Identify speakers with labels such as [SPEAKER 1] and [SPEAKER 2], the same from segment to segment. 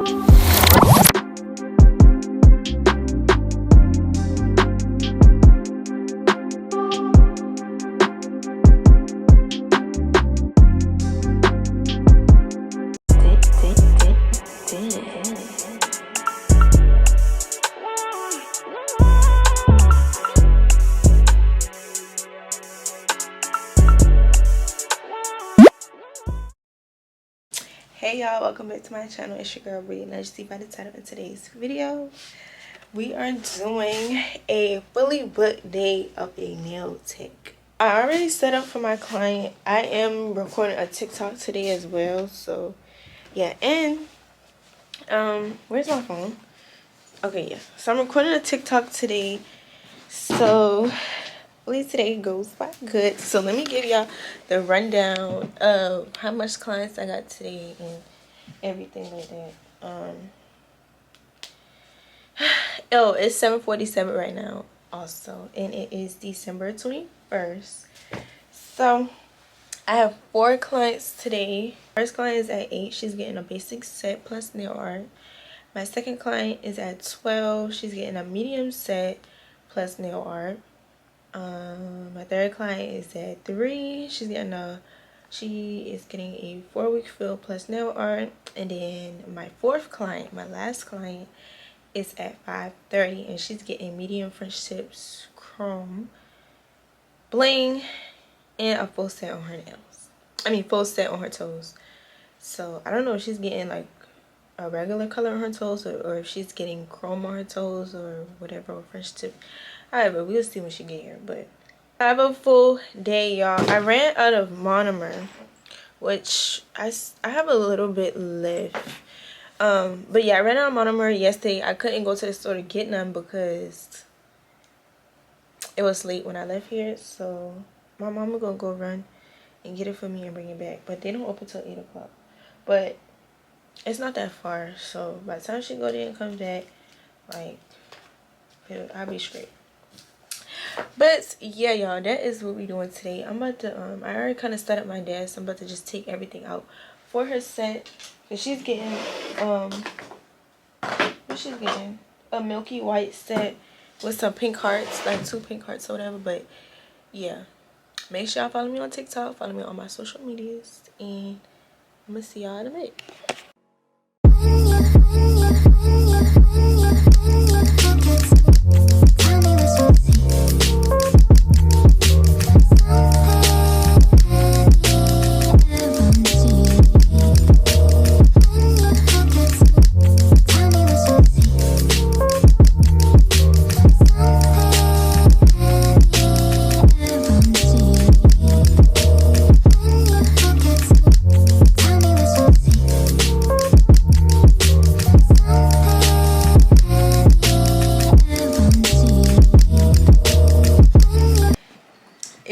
[SPEAKER 1] Hey y'all, welcome back to my channel. It's your girl Bree, and as you see by the title of today's video, we are doing a fully booked day of a nail tech. I already set up for my client. I am recording a TikTok today as well, so yeah. And where's my phone? Okay, yeah, so I'm recording a TikTok today, so hopefully today goes by good. So let me give y'all the rundown of how much clients I got today and everything like that. Oh, it's 7:47 right now also, and it is December 21st. So I have 4 clients today. First client is at 8. She's getting a basic set plus nail art. My second client is at 12. She's getting a medium set plus nail art. My third client is at 3. She is getting a 4-week fill plus nail art. And then my fourth client, my last client, is at 5:30, and she's getting medium French tips, chrome, bling, and a full set on her nails. Full set on her toes. So I don't know if she's getting like a regular color on her toes, or if she's getting chrome on her toes or whatever, or French tip. However, we'll see when she get here. But I have a full day, y'all. I ran out of monomer, which I have a little bit left. But yeah, I ran out of monomer yesterday. I couldn't go to the store to get none because it was late when I left here. So my mama gonna go run and get it for me and bring it back. But they don't open till 8 o'clock. But it's not that far. So by the time she go there and come back, like, I'll be straight. But yeah, y'all, that is what we doing today. I'm about to I already kind of set up my desk. I'm about to just take everything out for her set, and she's getting she's getting a milky white set with some pink hearts, like 2 pink hearts or whatever. But yeah, make sure y'all follow me on TikTok, follow me on my social medias, and I'm gonna see y'all in a bit.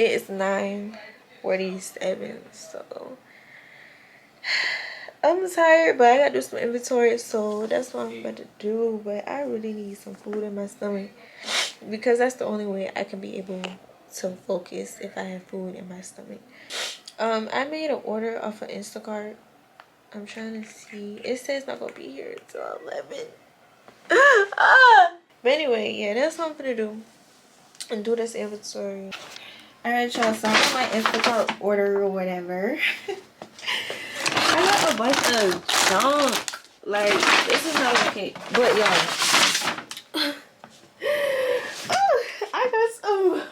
[SPEAKER 1] It's 9:47, so I'm tired, but I gotta do some inventory, so that's what I'm about to do. But I really need some food in my stomach, because that's the only way I can be able to focus, if I have food in my stomach. I made an order off of Instacart. I'm trying to see. It says not gonna be here until 11. But anyway, yeah, that's what I'm gonna do, and do this inventory. Alright, y'all, so I'm on my Instacart order or whatever. I got a bunch of junk. Like, this is not okay. But y'all, I got some.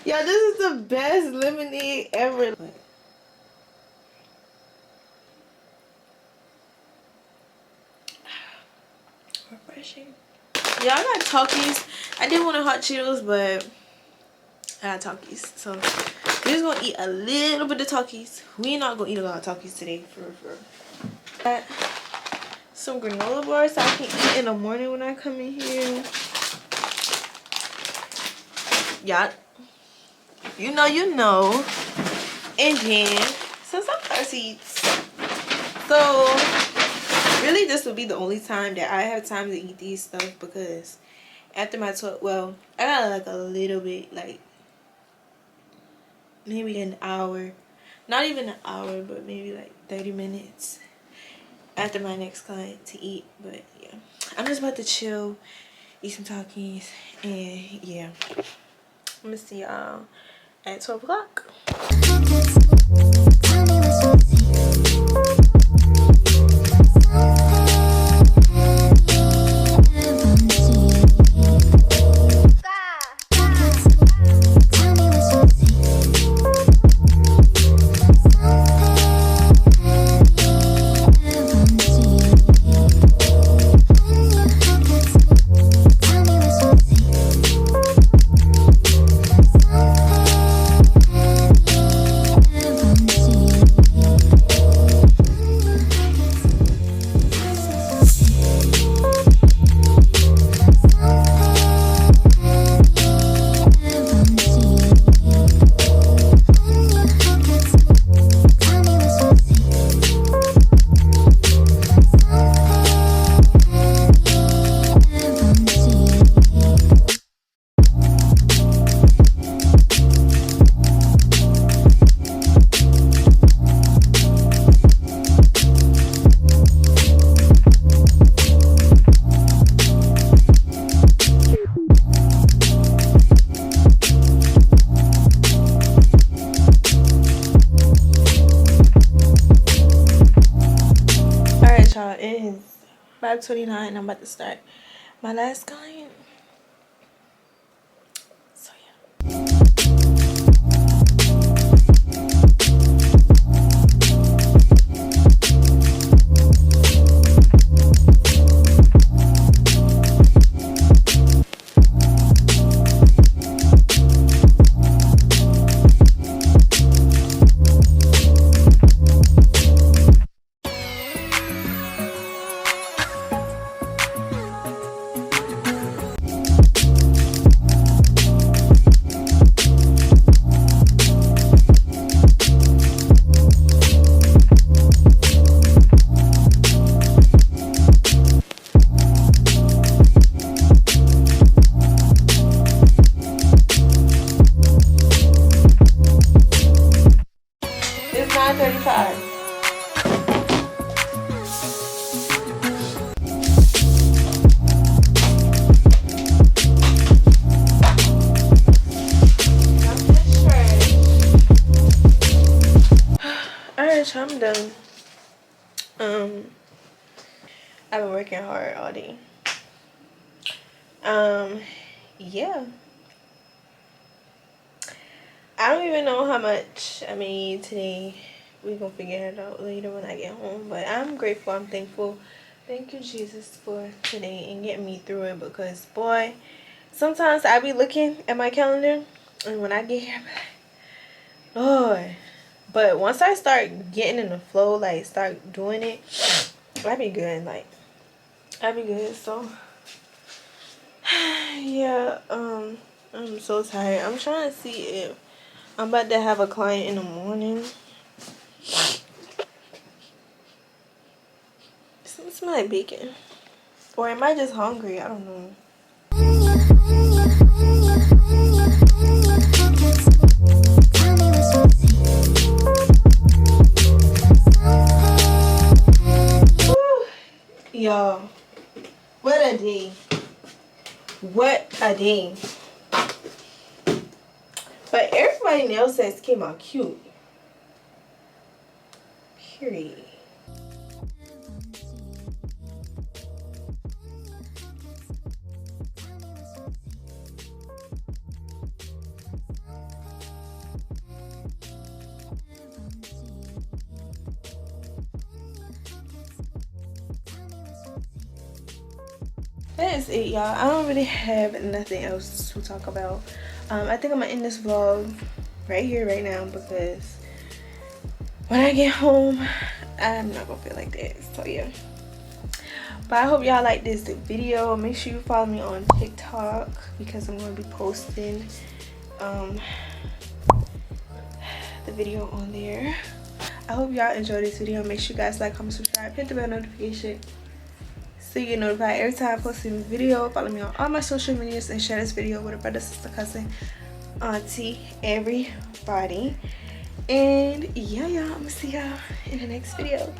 [SPEAKER 1] Y'all, this is the best lemonade ever. Refreshing. Yeah, I got Talkies. I did want a hot Cheetos, but I got Talkies. So we're just gonna eat a little bit of Talkies. We're not gonna eat a lot of Talkies today, for real. Got some granola bars so I can eat in the morning when I come in here. Yeah, you know. And then some sunflower seeds. So really, this will be the only time that I have time to eat these stuff, because after my well, I got like a little bit, like maybe an hour, not even an hour, but maybe like 30 minutes after my next client to eat. But yeah, I'm just about to chill, eat some Takis, and yeah, I'm gonna see y'all at 12 o'clock. It is 5:29 and I'm about to start my last client. So yeah. It's 9:35. Alright, y'all, I'm done. I've been working hard all day. Yeah. I don't even know how much I made today. We're gonna figure it out later when I get home. But I'm grateful, I'm thankful. Thank you, Jesus, for today and getting me through it, because boy, sometimes I be looking at my calendar and when I get here, I'm like, Lord. But once I start getting in the flow, like start doing it, I be good. Like I be good. So yeah, I'm so tired. I'm trying to see if I'm about to have a client in the morning. It smells like bacon. Or am I just hungry? I don't know. Y'all, what a day. What a day. But everybody's nail sets came out cute. Period. That is it, y'all. I don't really have nothing else to talk about. I think I'm gonna end this vlog right here, right now, because when I get home, I'm not gonna feel like that. So yeah. But I hope y'all like this video. Make sure you follow me on TikTok, because I'm gonna be posting the video on there. I hope y'all enjoyed this video. Make sure you guys like, comment, subscribe, hit the bell notification so you get notified every time I post a new video. Follow me on all my social medias and share this video with a brother, sister, cousin, auntie, everybody. And yeah, y'all, I'm gonna see y'all in the next video.